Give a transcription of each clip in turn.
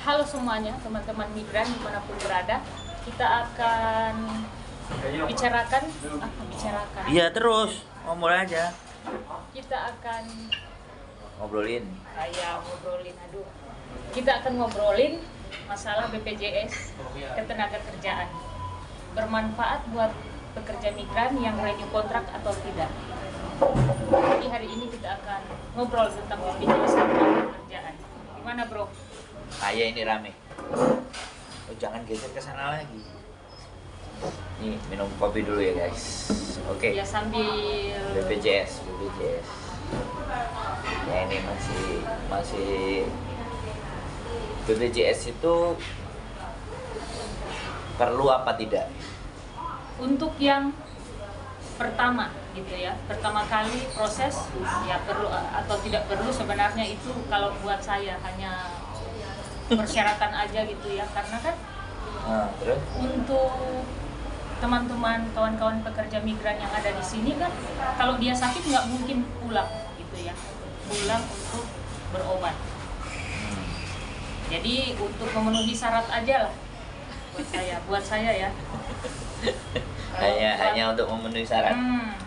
halo semuanya, teman-teman migran dimanapun berada. Kita akan bicarakan. Iya terus, ngomong aja. Kita akan Ngobrolin. Kita akan ngobrolin masalah BPJS Ketenagakerjaan. Bermanfaat buat pekerja migran yang renew kontrak atau tidak. Jadi hari ini kita akan ngobrol tentang BPJS Ketenagakerjaan. Gimana bro? Kayak ini rame. Oh, jangan geser ke sana lagi. Nih minum kopi dulu ya guys. Oke. Ya sambil BPJS. Ya ini masih BPJS itu perlu apa tidak? untuk yang pertama gitu ya, pertama kali proses ya perlu atau tidak perlu sebenarnya itu kalau buat saya hanya persyaratan aja gitu ya, karena kan Terus? untuk teman-teman kawan-kawan pekerja migran yang ada di sini kan kalau dia sakit nggak mungkin pulang gitu ya, pulang untuk berobat. Jadi untuk memenuhi syarat aja lah buat saya ya. hanya untuk memenuhi syarat.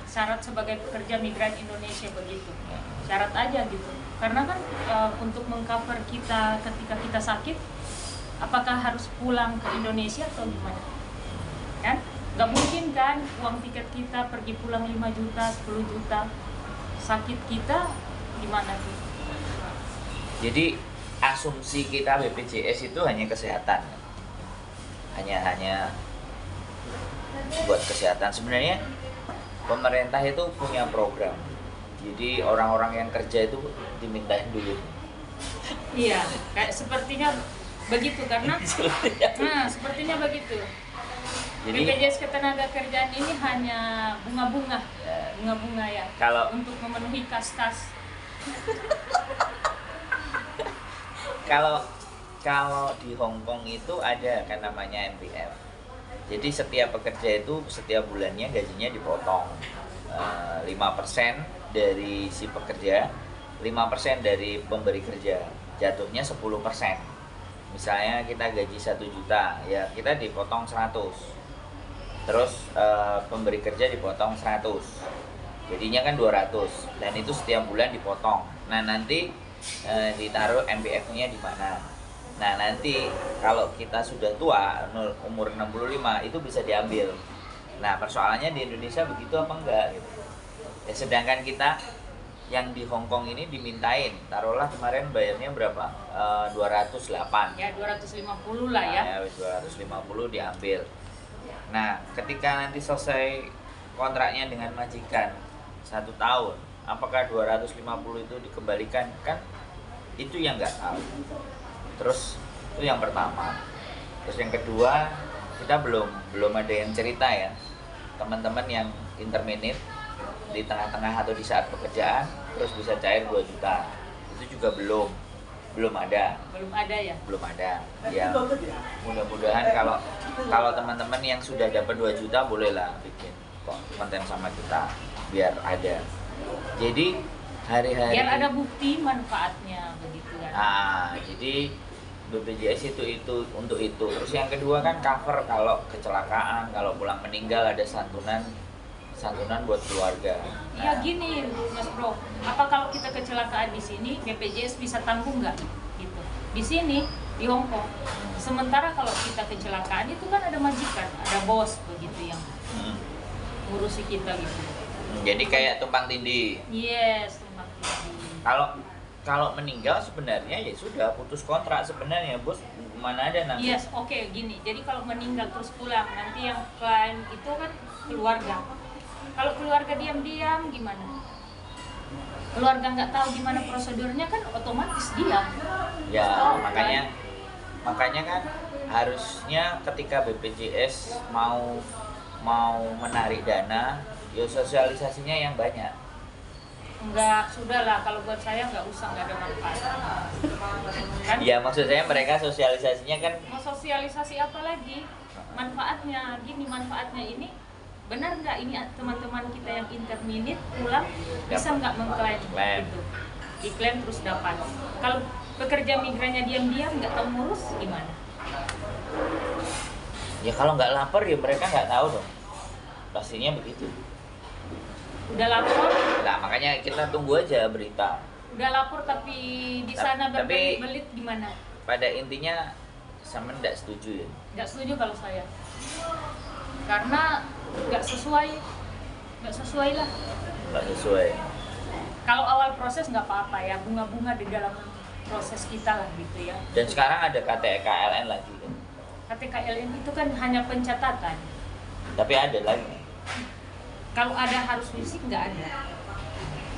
Syarat sebagai pekerja migran Indonesia begitu. Syarat aja gitu. Karena kan untuk mengcover kita ketika kita sakit, apakah harus pulang ke Indonesia atau gimana? Kan? Gak mungkin kan uang tiket kita pergi pulang 5 juta, 10 juta. Sakit kita gimana tuh? Jadi asumsi kita BPJS itu hanya kesehatan. Hanya buat kesehatan. Sebenarnya pemerintah itu punya program. Jadi orang-orang yang kerja itu dimintain duit. Iya, kayak sepertinya begitu karena sepertinya begitu. Jadi BPJS Ketenagakerjaan ini hanya bunga-bunga ya. Kalau untuk memenuhi kas-kas. Kalau di Hong Kong itu ada kan namanya MPF. Jadi setiap pekerja itu setiap bulannya gajinya dipotong 5% dari si pekerja, 5% dari pemberi kerja. Jatuhnya 10%. Misalnya kita gaji 1 juta, ya kita dipotong 100. Terus pemberi kerja dipotong 100. Jadinya kan 200 dan itu setiap bulan dipotong. Nah, nanti ditaruh MPF-nya di mana. Nah, nanti kalau kita sudah tua, umur 65, itu bisa diambil. Nah, persoalannya di Indonesia begitu apa enggak gitu. Ya, sedangkan kita yang di Hong Kong ini dimintain, taruhlah kemarin bayarnya berapa? 208. Ya 250 lah ya. Nah, 250 diambil. Nah, ketika nanti selesai kontraknya dengan majikan 1 tahun, apakah 250 itu dikembalikan? Kan itu yang nggak tahu. Terus itu yang pertama. Terus yang kedua, kita belum ada yang cerita ya, teman-teman yang interminate di tengah-tengah atau di saat pekerjaan terus bisa cair 2 juta. Itu juga belum ada ya. Ya mudah-mudahan kalau teman-teman yang sudah dapat 2 juta bolehlah bikin konten sama kita biar ada. Jadi hari-hari biar ada bukti manfaatnya begitu kan. Jadi BPJS itu untuk itu. Terus yang kedua kan cover kalau kecelakaan, kalau pulang meninggal ada santunan buat keluarga. Iya gini Mas Bro, apa kalau kita kecelakaan di sini BPJS bisa tanggung nggak? Gitu. Di sini di Hong Kong. Sementara kalau kita kecelakaan itu kan ada majikan, ada bos begitu yang ngurusi kita gitu. Jadi kayak tumpang tindih. Yes, tumpang tindih. Kalau meninggal sebenarnya ya sudah putus kontrak sebenarnya, bos. Mana ada nanti? Yes, oke, gini. Jadi kalau meninggal terus pulang, nanti yang klaim itu kan keluarga. Kalau keluarga diam-diam gimana? Keluarga nggak tahu gimana prosedurnya kan otomatis diam. Ya, Stop, makanya kan harusnya ketika BPJS mau menarik dana, ya sosialisasinya yang banyak. Enggak, sudahlah kalau buat saya nggak usah, nggak ada manfaat. Kan? Ya maksud saya mereka sosialisasinya kan. Mau sosialisasi apa lagi? Manfaatnya gini, manfaatnya ini benar nggak ini teman-teman kita yang interminate pulang bisa nggak mengklaim gitu? Diklaim terus dapat. Kalau pekerja migrannya diam-diam nggak tahu ngurus gimana? Ya kalau nggak lapor ya mereka nggak tahu dong. Pastinya begitu. Udah lapor, Nah makanya kita tunggu aja berita. udah lapor tapi di sana Tapi- berbelit gimana? Pada intinya sama nggak setuju ya. Nggak setuju kalau saya, karena nggak sesuai lah. Nggak sesuai. Kalau awal proses nggak apa-apa ya, bunga-bunga di dalam proses kita lah gitu ya. Dan sekarang ada KTKLN lagi kan. KTKLN itu kan hanya pencatatan. Tapi ada lagi. Kalau ada harus fisik nggak ada.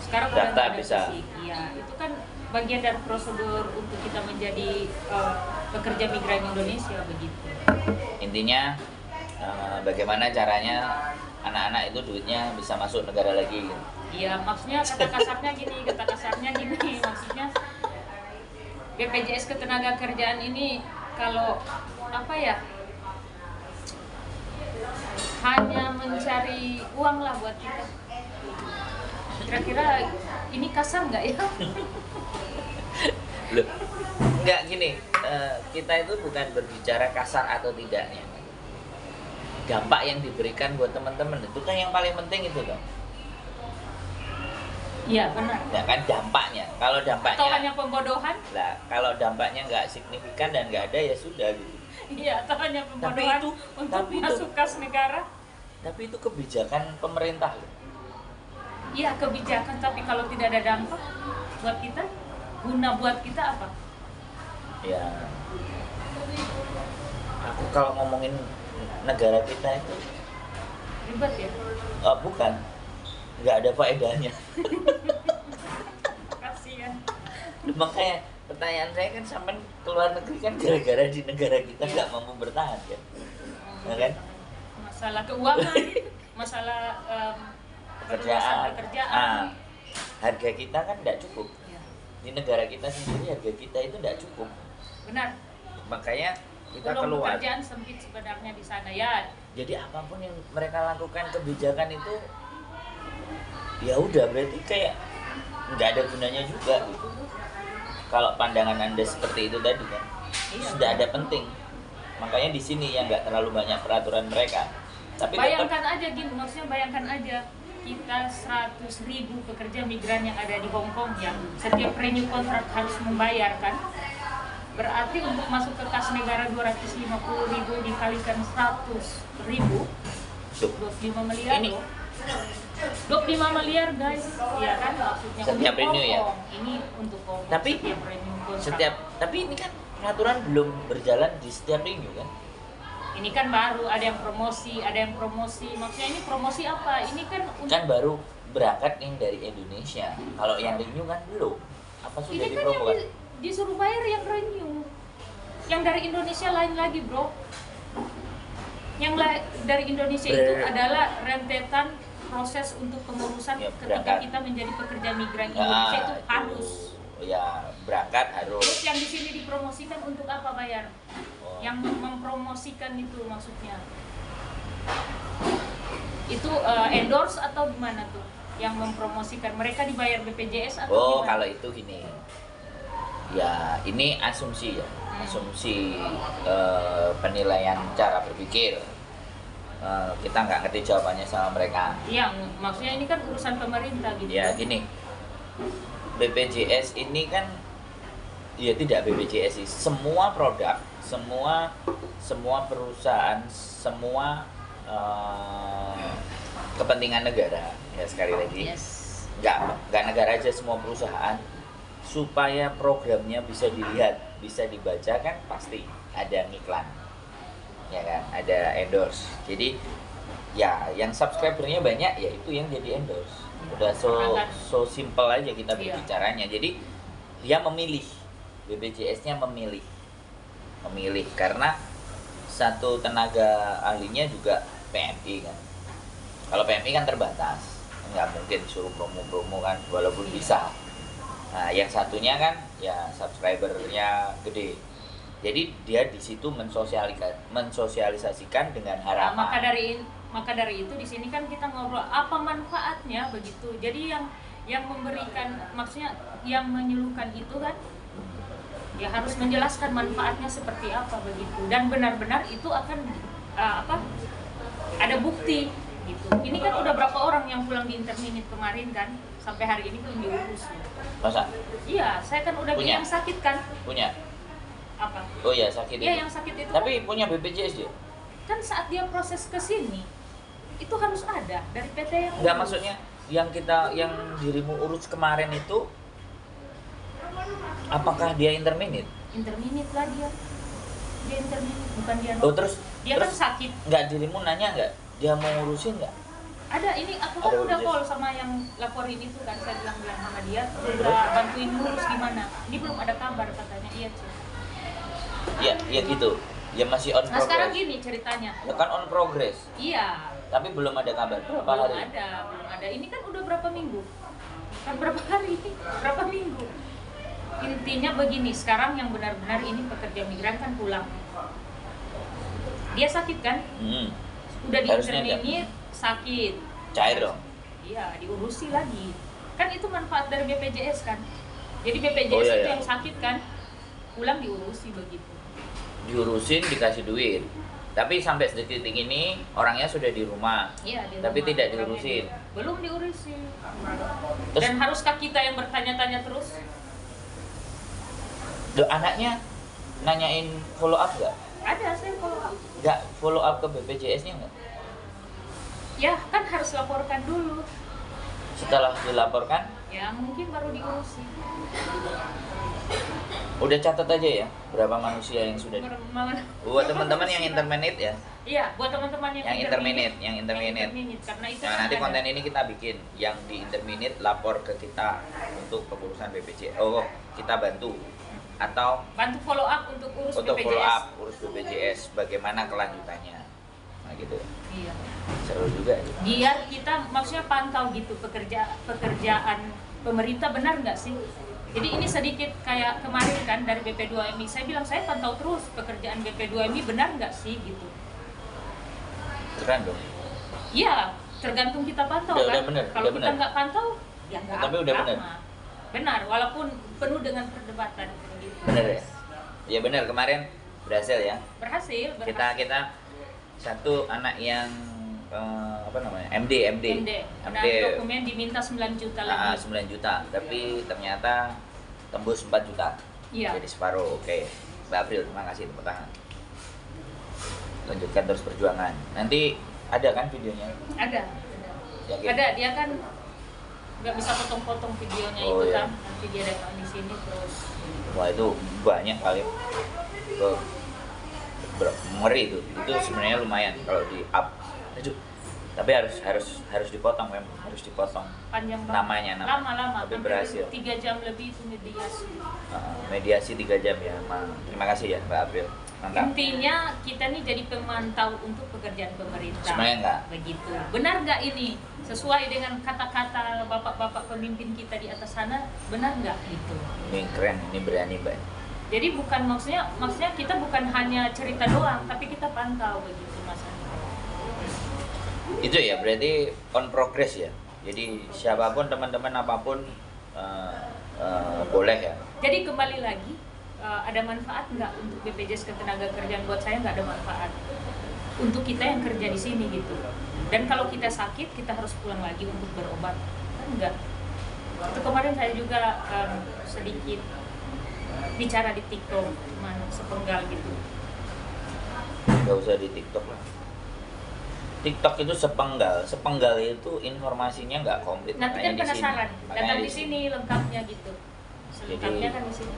Sekarang udah Daftar nggak ada bisa. fisik. Iya, itu kan bagian dari prosedur untuk kita menjadi pekerja migran Indonesia begitu. Intinya bagaimana caranya anak-anak itu duitnya bisa masuk negara lagi gitu. Iya, maksudnya kata kasarnya gini, maksudnya BPJS Ketenagakerjaan ini kalau apa ya, hanya mencari uang lah buat kita. Kira-kira ini kasar nggak ya? Loh, nggak gini, kita itu bukan berbicara kasar atau tidaknya. Dampak yang diberikan buat teman-teman itu kan yang paling penting itu dong. Iya benar. Ya kan dampaknya. Kalau Atau dampaknya, hanya pembodohan? lah kalau dampaknya nggak signifikan dan nggak ada ya sudah gitu. Iya, atau hanya pembodohan untuk masuk kas negara? Tapi itu kebijakan pemerintah loh. Iya kebijakan, tapi kalau tidak ada dampak buat kita, guna buat kita apa? Ya, aku kalau ngomongin negara kita itu Ribet ya? bukan, nggak ada faedahnya. Kasihan. Makanya pertanyaan saya kan sampai keluar negeri kan gara-gara di negara kita nggak mampu bertahan kan, ya kan? Masalah keuangan, masalah pekerjaan. Harga kita kan nggak cukup Ya, di negara kita sendiri, harga kita itu nggak cukup, benar. makanya kita Belum keluar. pekerjaan sempit sebenarnya di sana ya. Jadi apapun yang mereka lakukan kebijakan itu ya udah berarti kayak nggak ada gunanya juga gitu. Kalau pandangan Anda seperti itu tadi kan, Iya. sudah ada penting. Makanya di sini yang nggak terlalu banyak peraturan mereka. Tapi tetap Bayangkan aja gini, maksudnya bayangkan aja kita 100.000 pekerja migran yang ada di Hong Kong yang setiap renew kontrak harus membayarkan. Berarti untuk masuk ke kas negara 250.000 dikalikan 100.000, 25 miliar Ini. loh. 25 miliar guys, iya kan maksudnya Setiap untuk renew ya? Hong Kong. Ini untuk Hong Kong. Tapi setiap renew kontrak. tapi ini kan peraturan belum berjalan di setiap renew kan. Ini kan baru ada yang promosi. Maksudnya ini promosi apa? Ini kan untuk Kan baru berangkat yang dari Indonesia. Kalau yang renew kan belum. Apa sudah ini kan yang dipromokan? disuruh bayar yang renew. Yang dari Indonesia lain lagi, bro. Yang dari Indonesia itu adalah rentetan proses untuk pengurusan Ya, ketika berangkat. kita menjadi pekerja migran Indonesia itu harus. Ya berangkat harus. Terus yang di sini dipromosikan untuk apa bayar? Oh. Yang mempromosikan itu maksudnya. Itu endorse atau gimana tuh? Yang mempromosikan mereka dibayar BPJS atau Oh, gimana? kalau itu gini. Ya, ini asumsi ya. Asumsi penilaian cara berpikir. Kita nggak ngerti jawabannya sama mereka. Iya, maksudnya ini kan urusan pemerintah gitu. Ya, gini. BPJS ini kan ya tidak BPJS sih. Semua produk, semua perusahaan, semua kepentingan negara. Ya sekali lagi. Yes. Nggak negara aja, semua perusahaan supaya programnya bisa dilihat, bisa dibaca kan pasti ada iklan, ya kan, ada endorse. Jadi ya yang subscribernya banyak ya itu yang jadi endorse. Udah so simple aja kita Iya. berbicaranya. Jadi dia memilih, BPJS-nya memilih karena satu tenaga ahlinya juga PMI kan. Kalau PMI kan terbatas, nggak mungkin suruh promo-promo kan, walaupun bisa. Nah, yang satunya kan ya subscribernya gede. Jadi dia di situ mensosialisasikan dengan Nah, harapan. maka dari itu di sini kan kita ngobrol apa manfaatnya begitu. Jadi yang memberikan, maksudnya yang menyuruhkan itu kan ya harus menjelaskan manfaatnya seperti apa begitu, dan benar-benar itu akan ada bukti gitu. Ini kan udah berapa orang yang pulang di interminit kemarin kan, sampai hari ini belum diurus. Masa? Iya, saya kan udah Punya? yang sakit kan. Punya? Apa? Oh iya, sakit Iya, itu. yang sakit itu. Tapi punya BPJS dia? Kan saat dia proses ke sini itu harus ada dari PT yang Enggak, urus. maksudnya yang dirimu urus kemarin itu apakah dia interminit? Interminit lah dia interminit, bukan dia Oh, terus dia kan sakit. Enggak, dirimu nanya enggak? Dia mau ngurusin enggak? Ada, ini aku kan Ada udah urus. call sama yang laporin itu kan, saya bilang sama dia udah bantuin ngurus gimana, ini belum ada kabar katanya. Iya Cik. Iya, iya gitu. Ya masih on Nah sekarang progress. gini ceritanya. Ya kan on progress, Iya, tapi belum ada kabar. Berapa belum hari? ada. Ini kan udah berapa minggu? Kan berapa hari ini? Berapa minggu? Intinya begini, sekarang yang benar-benar ini pekerja migran kan pulang. Dia sakit kan? Udah di Harusnya interminit, sakit. Cair dong. Iya, diurusi lagi. Kan itu manfaat dari BPJS kan. Jadi BPJS Oh, iya, itu iya. yang sakit kan, pulang diurusi begitu. Diurusin, dikasih duit. Tapi sampai detik ini orangnya sudah di rumah. Iya, di Tapi rumah. tidak Orangnya diurusin. Belum diurusin. Terus Dan haruskah kita yang bertanya-tanya terus? anaknya nanyain follow up nggak? Ada, saya follow up. Nggak follow up ke BPJS-nya nggak? Ya, kan harus laporkan dulu. Setelah dilaporkan, Ya, mungkin baru diurusi. udah catat aja ya berapa manusia yang sudah. Buat teman-teman yang interminit ya, Iya, buat teman-teman yang interminit. karena itu Nah, kan nanti ada. konten ini kita bikin yang di interminit lapor ke kita untuk keputusan BPJS. Oh, kita bantu atau Bantu follow up untuk urus untuk BPJS. follow up urus BPJS bagaimana kelanjutannya. Nah gitu. Iya. Seru juga ya. Biar kita maksudnya pantau gitu pekerjaan pemerintah benar nggak sih? Jadi ini sedikit kayak kemarin kan dari BP2MI, saya bilang saya pantau terus pekerjaan BP2MI benar nggak sih gitu. Keren dong. Iya, tergantung kita pantau Udah kan. bener, Kalau udah kita bener. nggak pantau, ya nggak. Tapi udah bener. Benar, walaupun penuh dengan perdebatan. Gitu. Bener ya? Ya bener, kemarin berhasil ya. Berhasil. Kita satu anak yang apa namanya? MD. Nah, dokumen diminta 9 juta lagi. 9 juta, tapi ternyata tembus 4 juta. Iya. Jadi separuh. Oke. Mbak April, terima kasih, tepuk tangan. Lanjutkan terus perjuangan. Nanti ada kan videonya? Ada. Yakin? Ada, dia kan nggak bisa potong-potong videonya Oh, itu iya. kan. Nanti dia datang di sini terus. Wah, itu banyak kali. Ngeri itu. Itu sebenarnya lumayan kalau di up. Aduh. Tapi harus dipotong memang, harus dipotong. Panjang banget. Namanya. Lama-lama. Tapi hampir berhasil. 3 jam lebih itu mediasi. Mediasi 3 jam ya. Terima kasih ya Mbak April. Mantap. Intinya kita nih jadi pemantau untuk pekerjaan pemerintah. Sebenarnya enggak. Begitu. Benar nggak ini? Sesuai dengan kata-kata bapak-bapak pemimpin kita di atas sana, benar nggak gitu? Ini keren, ini berani Mbak. Jadi bukan maksudnya kita bukan hanya cerita doang, tapi kita pantau begitu Mas Andi. Itu ya, berarti on progress ya. Jadi siapapun, teman-teman apapun boleh ya. Jadi kembali lagi, ada manfaat nggak untuk BPJS Ketenagakerjaan? Buat saya nggak ada manfaat. Untuk kita yang kerja di sini gitu. Dan kalau kita sakit, kita harus pulang lagi untuk berobat. Kan enggak. Itu kemarin saya juga sedikit bicara di TikTok, cuman sepenggal gitu. Gak usah di TikTok lah. TikTok itu sepenggal itu informasinya nggak komplit. Nanti kan Makanya di sini. penasaran, Makanya datang di sini lengkapnya gitu. Selengkapnya kan di sini.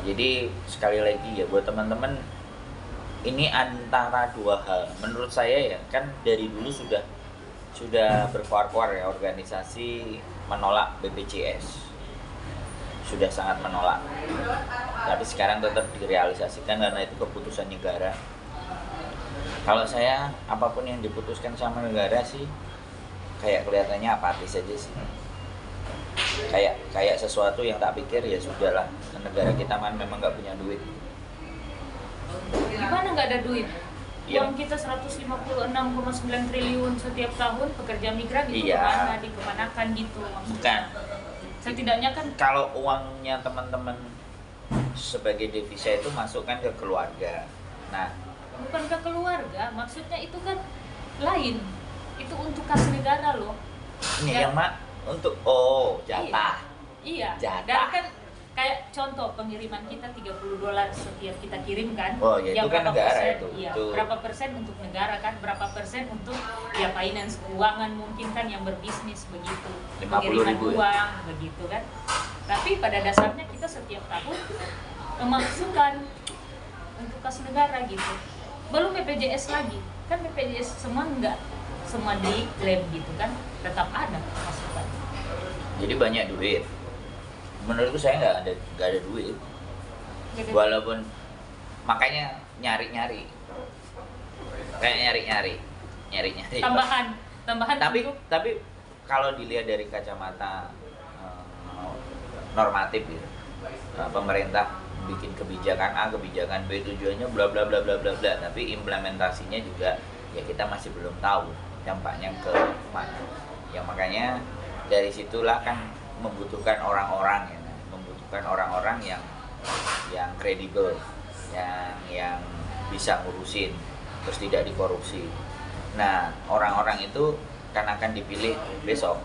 Jadi sekali lagi ya buat teman-teman, ini antara dua hal. Menurut saya ya kan dari dulu sudah berkuar-kuar ya organisasi menolak BPJS. Sudah sangat menolak. Tapi sekarang tetap direalisasikan karena itu keputusan negara. Kalau saya apapun yang diputuskan sama negara sih kayak kelihatannya apatis aja sih. Kayak sesuatu yang tak pikir ya sudahlah. Negara kita kan memang nggak punya duit. Gimana nggak ada duit? Iya. Uang kita 156,9 triliun setiap tahun, pekerja migran itu Iya. kemana, dikemanakan gitu maksudnya. Bukan. Setidaknya kan Kalau uangnya teman-teman sebagai devisa itu masukkan ke keluarga. Nah, Bukan ke keluarga, maksudnya itu kan lain. Itu untuk kas negara loh. ini Ya. yang untuk jatah. Iya. Jatah. Dan kan kayak contoh pengiriman kita $30 setiap kita kirim kan. Oh, ya itu kan berapa negara persen, itu. Iya, Itu. berapa persen untuk negara kan, berapa persen untuk ya finance keuangan mungkin kan yang berbisnis begitu. 50.000 Pengiriman ya? uang begitu kan. Tapi pada dasarnya kita setiap tahun memasukkan untuk kas negara gitu. Belum BPJS lagi. Kan BPJS semua enggak semua diklaim gitu kan, tetap ada masukan. Jadi banyak duit. Menurutku saya nggak ada duit. Jadi, Walaupun makanya nyari-nyari. Kayak nyari-nyari. tambahan Tapi untuk kalau dilihat dari kacamata normatif gitu. Pemerintah bikin kebijakan A, kebijakan B, tujuannya bla bla bla bla bla bla, tapi implementasinya juga ya kita masih belum tahu dampaknya ke mana. Yang makanya dari situlah kan membutuhkan orang-orang ya, membutuhkan orang-orang yang kredibel, yang bisa ngurusin, terus tidak dikorupsi. Nah, orang-orang itu kan akan dipilih besok.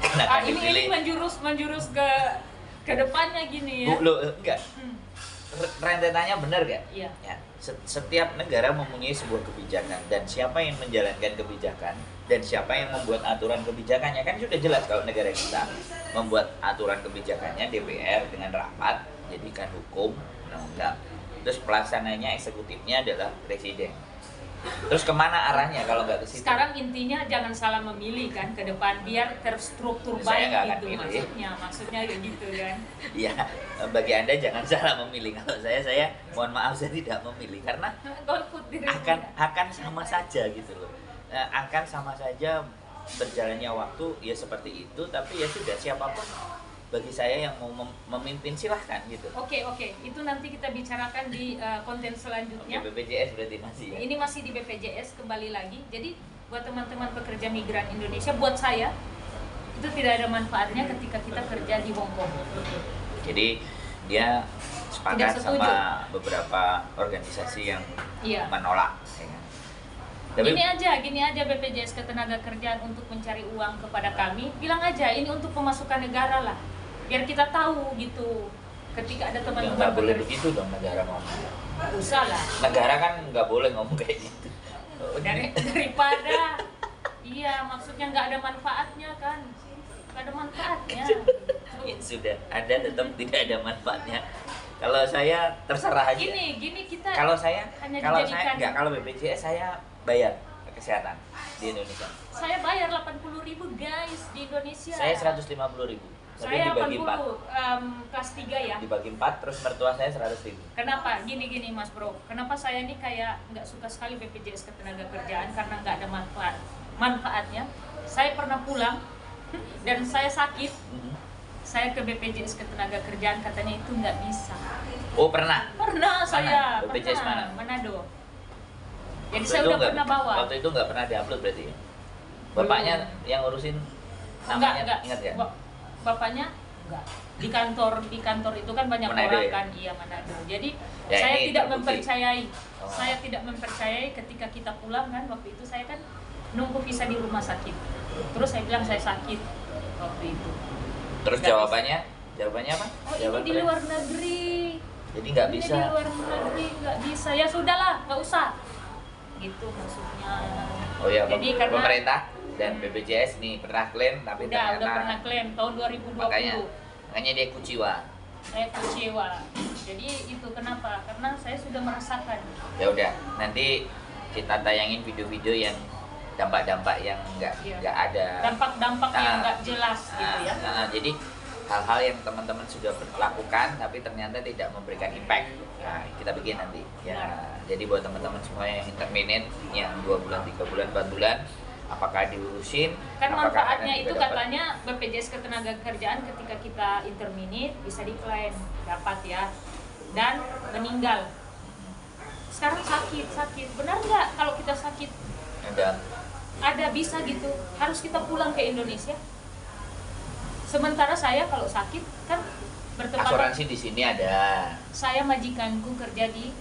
Kan akan ini dipilih. menjurus ke depannya gini ya. Enggak. Rentetannya benar gak? Iya. Ya, setiap negara mempunyai sebuah kebijakan, dan siapa yang menjalankan kebijakan dan siapa yang membuat aturan kebijakannya kan sudah jelas. Kalau negara kita membuat aturan kebijakannya DPR dengan rapat, jadikan hukum, undang-undang. Terus pelaksananya, eksekutifnya adalah presiden. Terus kemana arahnya kalau nggak ke situ? Sekarang intinya jangan salah memilih kan ke depan biar terstruktur Saya nggak baik akan gitu pilih. maksudnya kayak gitu kan. Ya, bagi Anda jangan salah memilih. Kalau saya mohon maaf, saya tidak memilih karena Golput diri akan sama saja gitu loh. Akan sama saja berjalannya waktu ya seperti itu, tapi ya sudah, siapapun bagi saya yang mau memimpin silahkan gitu. Oke, itu nanti kita bicarakan di konten selanjutnya. BPJS berarti masih ya. Ini masih di BPJS kembali lagi. Jadi buat teman-teman pekerja migran Indonesia, buat saya itu tidak ada manfaatnya ketika kita kerja di Hong Kong. Jadi dia sepakat Tidak setuju. sama beberapa organisasi yang Iya. menolak ya kan? Tapi Gini aja BPJS Ketenagakerjaan untuk mencari uang kepada kami, bilang aja ini untuk pemasukan negara lah, biar kita tahu gitu. Ketika ada ya teman-teman nggak boleh bekerja, begitu dong negara ngomong. usah lah. Negara kan nggak boleh ngomong kayak gitu. Daripada iya, maksudnya nggak ada manfaatnya kan, nggak ada manfaatnya. Ya sudah, ada tetap tidak ada manfaatnya. Kalau saya terserah aja. Gini kita Kalau saya hanya kalau saya dijadikan- enggak, kalau BPJS saya bayar kesehatan di Indonesia. saya bayar 80.000 guys di Indonesia. Saya 150.000. Tapi Saya dibagi 80 4. kelas 3 ya. Dibagi 4, terus mertua saya 100.000. Kenapa? Gini Mas Bro. Kenapa saya ini kayak nggak suka sekali BPJS Ketenagakerjaan karena nggak ada manfaatnya. Saya pernah pulang dan saya sakit. Saya ke BPJS Ketenagakerjaan, katanya itu nggak bisa. Oh, pernah. Pernah saya. BPJS pernah. mana? Manado. Jadi Waktu saya itu udah nggak- pernah bawa. Waktu itu nggak pernah diupload berarti ya? Bapaknya yang ngurusin namanya Enggak. ingat ya? Bapaknya enggak. Di kantor itu kan banyak Manado orang ya? kan, iya Manado. Jadi Ya, saya ini tidak terbukti. mempercayai. Oh. Saya tidak mempercayai ketika kita pulang kan, waktu itu saya kan nunggu visa di rumah sakit. Terus saya bilang saya sakit waktu itu. Terus Nggak jawabannya apa? Oh, Jawaban ini di keren. luar negeri. Jadi nggak Ini bisa. di luar negeri nggak bisa. Ya sudahlah, nggak usah. Gitu maksudnya. Oh ya, Jadi karena pemerintah dan BPJS nih pernah klaim tapi udah ternyata pernah klaim tahun 2020. makanya dia kuciwa. Saya kecewa. Jadi itu kenapa? Karena saya sudah merasakan. Ya udah, nanti kita tayangin video-video yang dampak-dampak yang nggak Iya. ada. Dampak-dampak yang Nah, nggak jelas gitu ya. Jadi hal-hal yang teman-teman sudah lakukan tapi ternyata tidak memberikan impact. Nah, kita bikin nanti. Ya, jadi buat teman-teman semua yang intermittent, yang 2 bulan, 3 bulan, 4 bulan, apakah diurusin? Kan apakah manfaatnya Anda itu juga dapat? katanya BPJS Ketenagakerjaan ketika kita interminate bisa diklaim, dapat ya, dan meninggal. Sekarang sakit, benar nggak kalau kita sakit ada bisa gitu, harus kita pulang ke Indonesia? Sementara saya kalau sakit kan bertepatan asuransi di sini ada. saya majikanku kerja di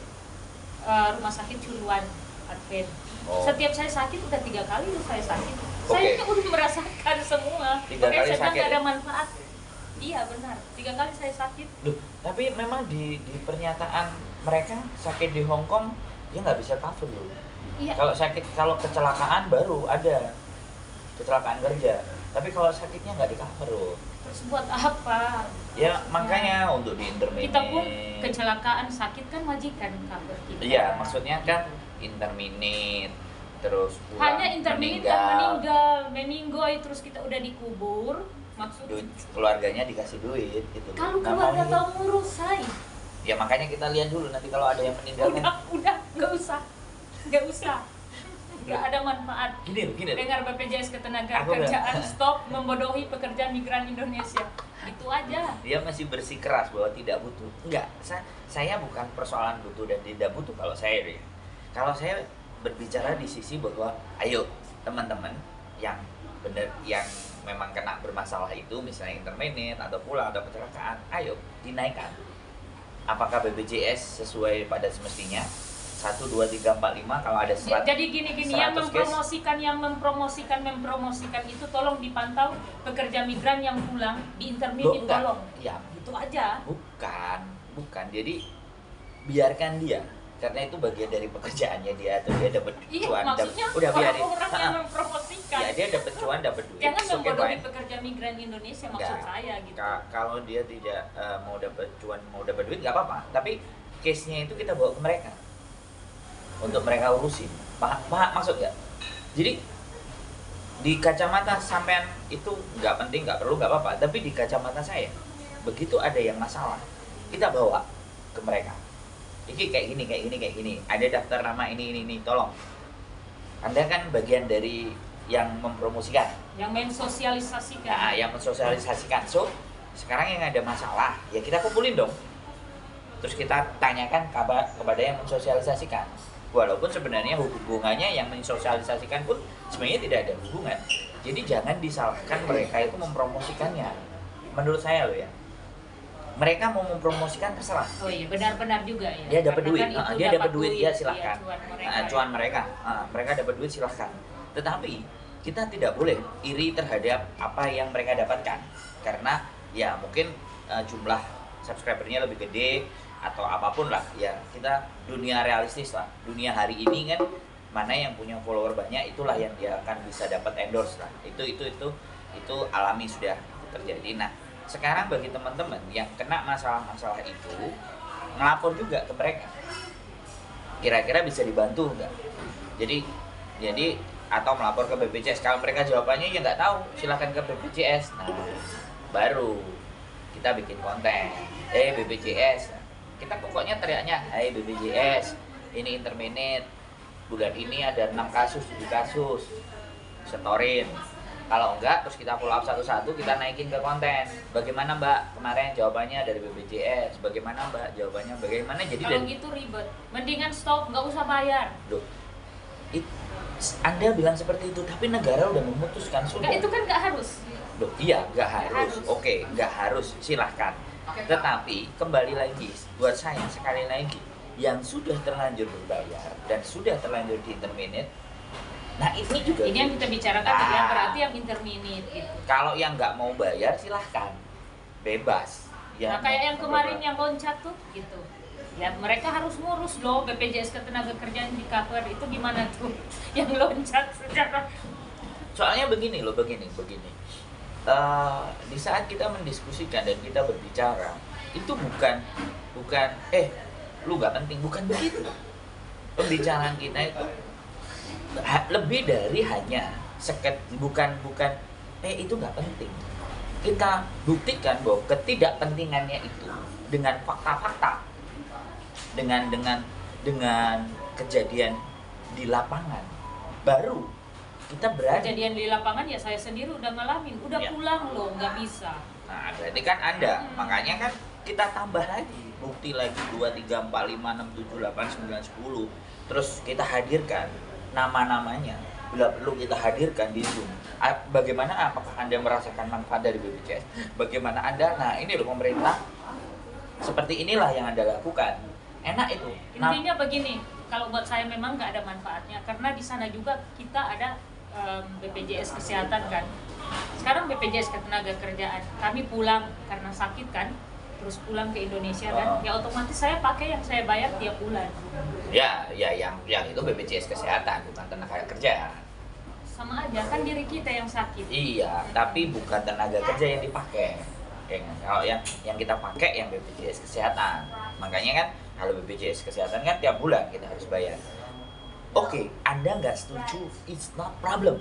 rumah sakit Culuan Advent. Oh. Setiap saya sakit udah 3 kali tuh saya sakit. Oke. Saya ini udah merasakan semua. 3 Makanya kali saya bilang sakit nggak ada ya? manfaat. Iya benar. 3 kali saya sakit. Duh, tapi memang di pernyataan mereka sakit di Hong Kong dia nggak bisa cover loh. Iya. Kalau kecelakaan baru ada kecelakaan kerja, tapi kalau sakitnya nggak di cover loh. Terus buat apa? Ya makanya untuk di intermediate. Kita pun kecelakaan sakit kan majikan cover kita. Iya, maksudnya kan interminate terus pulang, Hanya intermittent kan meninggal, terus kita udah dikubur. Maksudnya keluarganya dikasih duit gitu. kalau Nah, keluarga maunya- tahu ngurus saya, Ya makanya kita lihat dulu nanti kalau ada yang meninggal kan. udah nggak usah, nggak ada manfaat. Gini loh. Dengar BPJS Aku Ketenagakerjaan stop membodohi pekerja migran Indonesia. Itu aja. Dia masih bersikeras bahwa tidak butuh. Enggak, saya bukan persoalan butuh dan tidak butuh kalau saya ya. Kalau saya berbicara di sisi bahwa ayo teman-teman yang benar yang memang kena bermasalah itu misalnya intermittent atau pulang atau kecelakaan, ayo dinaikkan. Apakah BPJS sesuai pada semestinya? 1, 2, 3, 4, 5 kalau ada 100. Jadi gini yang 100 case. mempromosikan itu tolong dipantau pekerja migran yang pulang di Loh, intermittent enggak. tolong. Ya, Itu aja. bukan. Jadi biarkan dia karena itu bagian dari pekerjaannya dia atau dia dapat Iya, cuan maksudnya udah biarin. orang-orang yang Ha-ha. mempromosikan. Ya dia dapat cuan dapat duit. Jangan It's okay, membodohi fine. pekerja migran Indonesia maksud Enggak. saya gitu. Kalau dia tidak mau dapat cuan mau dapat duit nggak apa-apa, tapi case-nya itu kita bawa ke mereka untuk mereka urusin. Paham maksud nggak? Jadi di kacamata sampean itu nggak penting, nggak perlu, nggak apa-apa, tapi di kacamata saya begitu ada yang masalah kita bawa ke mereka. Ini kayak gini, ada daftar nama ini, tolong. Anda kan bagian dari yang mempromosikan, Yang mensosialisasikan. nah, yang mensosialisasikan. So, sekarang yang ada masalah, ya kita kumpulin dong. Terus kita tanyakan kepada yang mensosialisasikan. Walaupun sebenarnya hubungannya yang mensosialisasikan pun sebenarnya tidak ada hubungan. Jadi jangan disalahkan mereka itu mempromosikannya. Menurut saya loh ya. Mereka mau mempromosikan terserah. Oh iya, benar-benar juga ya. Dia dapat Karena duit, kan itu dia dapat duit, ya iya, silahkan. cuan mereka, Cuan mereka, mereka dapat duit silahkan. Tetapi kita tidak boleh iri terhadap apa yang mereka dapatkan, karena ya mungkin jumlah subscribernya lebih gede atau apapun lah. Ya kita dunia realistis lah, dunia hari ini kan mana yang punya follower banyak itulah yang dia akan bisa dapat endorse lah. Itu alami sudah terjadi. Nah sekarang bagi teman-teman yang kena masalah-masalah itu ngelapor juga ke mereka, kira-kira bisa dibantu nggak? Jadi atau melapor ke BPJS. Kalau mereka jawabannya ya nggak tahu, silakan ke BPJS. Nah baru kita bikin konten. BPJS, kita pokoknya teriaknya, hai BPJS, ini interminate, bulan ini ada 6 kasus, 7 kasus, setorin. Kalau enggak, terus kita pull up satu-satu, kita naikin ke konten. Bagaimana Mbak? Kemarin jawabannya dari BPJS. Bagaimana Mbak? Jawabannya bagaimana? Jadi Kalau gitu ribet. Mendingan stop, nggak usah bayar. Loh, Anda bilang seperti itu, tapi negara udah memutuskan sudah. Itu kan nggak harus. Loh, iya, nggak harus. harus. Oke, nggak harus, silahkan. Tetapi kembali lagi, buat saya sekali lagi, yang sudah terlanjur berbayar dan sudah terlanjur di interminate, nah ini juga. Ini yang kita bicarakan, yang berarti yang interminate gitu. Kalau yang nggak mau bayar silahkan, bebas. Nah kayak yang kemarin yang loncat tuh gitu. Ya mereka harus ngurus loh BPJS Ketenagakerjaan di cover itu gimana tuh yang loncat secara. Soalnya begini. Di saat kita mendiskusikan dan kita berbicara itu bukan lu nggak penting, bukan begitu. Pembicaraan kita itu lebih dari hanya bukan itu nggak penting. Kita buktikan bahwa ketidakpentingannya itu dengan fakta-fakta, dengan kejadian di lapangan, baru kita berani. Kejadian di lapangan ya saya sendiri udah ngalamin, udah Ya. pulang loh, nggak bisa. Nah, berarti kan Anda, makanya kan kita tambah lagi bukti lagi 2, 3, 4, 5, 6, 7, 8, 9, 10. Terus kita hadirkan nama-namanya. Bila perlu kita hadirkan di Zoom. Bagaimana apakah Anda merasakan manfaat dari BPJS? Bagaimana Anda? Nah, ini loh pemerintah seperti inilah yang Anda lakukan. Enak itu. Nah, Intinya begini, kalau buat saya memang nggak ada manfaatnya karena di sana juga kita ada BPJS kesehatan kan. Sekarang BPJS Ketenagakerjaan, kami pulang karena sakit kan, terus pulang ke Indonesia kan, ya otomatis saya pakai yang saya bayar tiap bulan. ya yang itu BPJS kesehatan bukan tenaga kerja. Sama aja kan diri kita yang sakit. Iya, tapi bukan tenaga kerja yang dipakai. Ya kan? Kalau yang kita pakai yang BPJS kesehatan. Makanya kan kalau BPJS kesehatan kan tiap bulan kita harus bayar. Oke, Anda nggak setuju, it's not problem.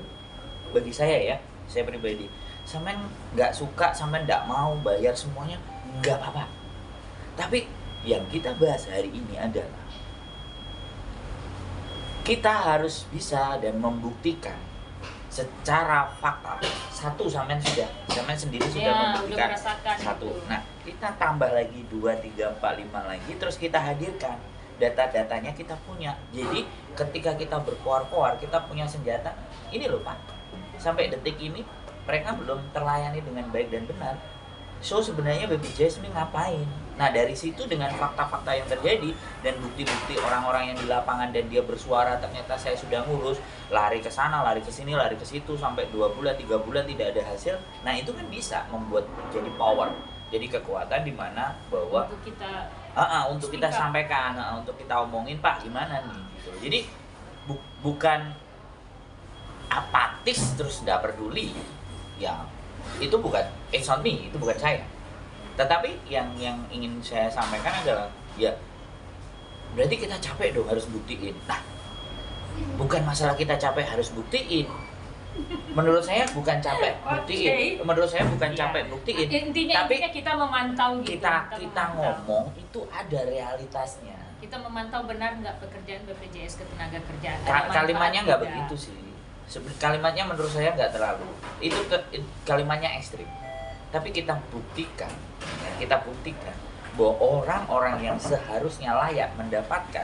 Bagi saya ya, saya pribadi. Sampai nggak suka, sampai nggak mau bayar semuanya, nggak apa-apa. Tapi yang kita bahas hari ini adalah kita harus bisa dan membuktikan secara fakta. Satu, sampean sendiri sudah membuktikan satu. Nah, kita tambah lagi 2, 3, 4, 5 lagi, terus kita hadirkan data-datanya kita punya. Jadi ketika kita berkoar-koar, kita punya senjata. Ini loh Pak, sampai detik ini mereka belum terlayani dengan baik dan benar. So sebenarnya BPJS ini ngapain? Nah dari situ dengan fakta-fakta yang terjadi dan bukti-bukti orang-orang yang di lapangan dan dia bersuara, ternyata saya sudah ngurus, lari ke sana, lari ke sini, lari ke situ sampai 2 bulan, 3 bulan tidak ada hasil. Nah itu kan bisa membuat jadi power, jadi kekuatan di mana bahwa untuk kita sampaikan, untuk kita omongin Pak gimana nih gitu. Jadi bukan apatis terus nggak peduli, ya itu bukan it's on me, itu bukan saya. Tetapi yang ingin saya sampaikan adalah ya berarti kita capek dong harus buktiin. Nah bukan masalah kita capek harus buktiin. Menurut saya bukan capek buktiin. Menurut saya bukan capek buktiin. Intinya kita memantau gitu. Kita ngomong itu ada realitasnya. Kita memantau benar nggak pekerjaan BPJS Ketenagakerjaan. Kalimatnya nggak begitu sih. Kalimatnya menurut saya nggak terlalu. Itu kalimatnya ekstrim. Tapi kita buktikan bahwa orang-orang yang seharusnya layak mendapatkan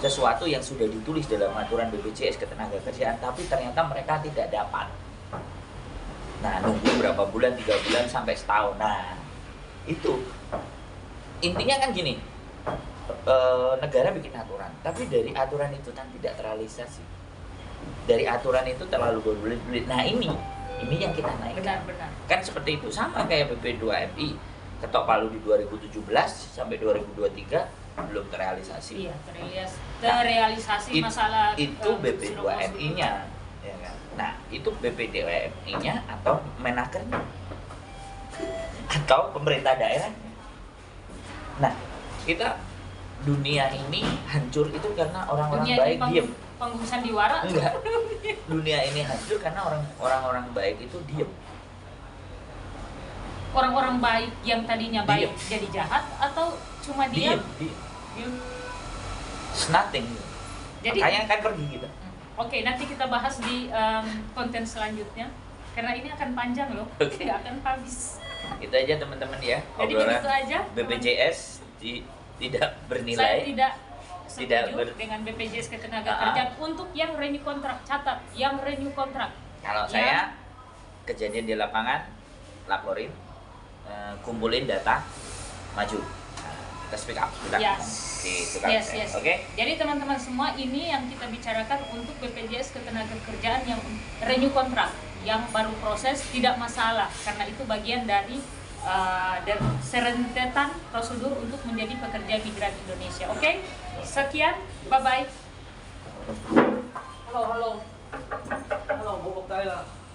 sesuatu yang sudah ditulis dalam aturan BPJS Ketenagakerjaan, tapi ternyata mereka tidak dapat. Nah, nunggu berapa bulan, 3 bulan sampai setahun. Nah, itu intinya kan gini, negara bikin aturan, tapi dari aturan itu kan tidak terrealisasi. Dari aturan itu terlalu berbelit-belit. Nah, ini yang kita naikkan. Benar. Kan seperti itu, sama kayak BP2MI. Ketok palu di 2017 sampai 2023 belum terrealisasi. Iya, terrealisasi masalah itu BP2MI-nya, ya kan? Nah, itu BP2MI-nya atau Menakernya atau pemerintah daerahnya. Nah, kita dunia ini hancur itu karena orang-orang baik diem. Penggusuran diwara? Enggak. Dunia ini hancur karena orang-orang baik itu diem. Orang-orang baik yang tadinya baik jadi jahat atau cuma diam? Diem. It's nothing. Jadi makanya kan pergi gitu. Oke, nanti kita bahas di konten selanjutnya karena ini akan panjang loh. Tidak akan habis. Itu aja teman-teman ya. Jadi begitu aja. BPJS tidak bernilai. Saya tidak setuju dengan BPJS Ketenagakerjaan untuk yang renew kontrak. Catat, yang renew kontrak. Kalau saya kejadian di lapangan laporin, kumpulin data, maju. Kita speak up. Yes. Oke. Jadi teman-teman semua, ini yang kita bicarakan untuk BPJS Ketenagakerjaan yang renew kontrak, yang baru proses tidak masalah karena itu bagian dari serentetan prosedur untuk menjadi pekerja migran Indonesia. Oke? Sekian, bye bye. Halo.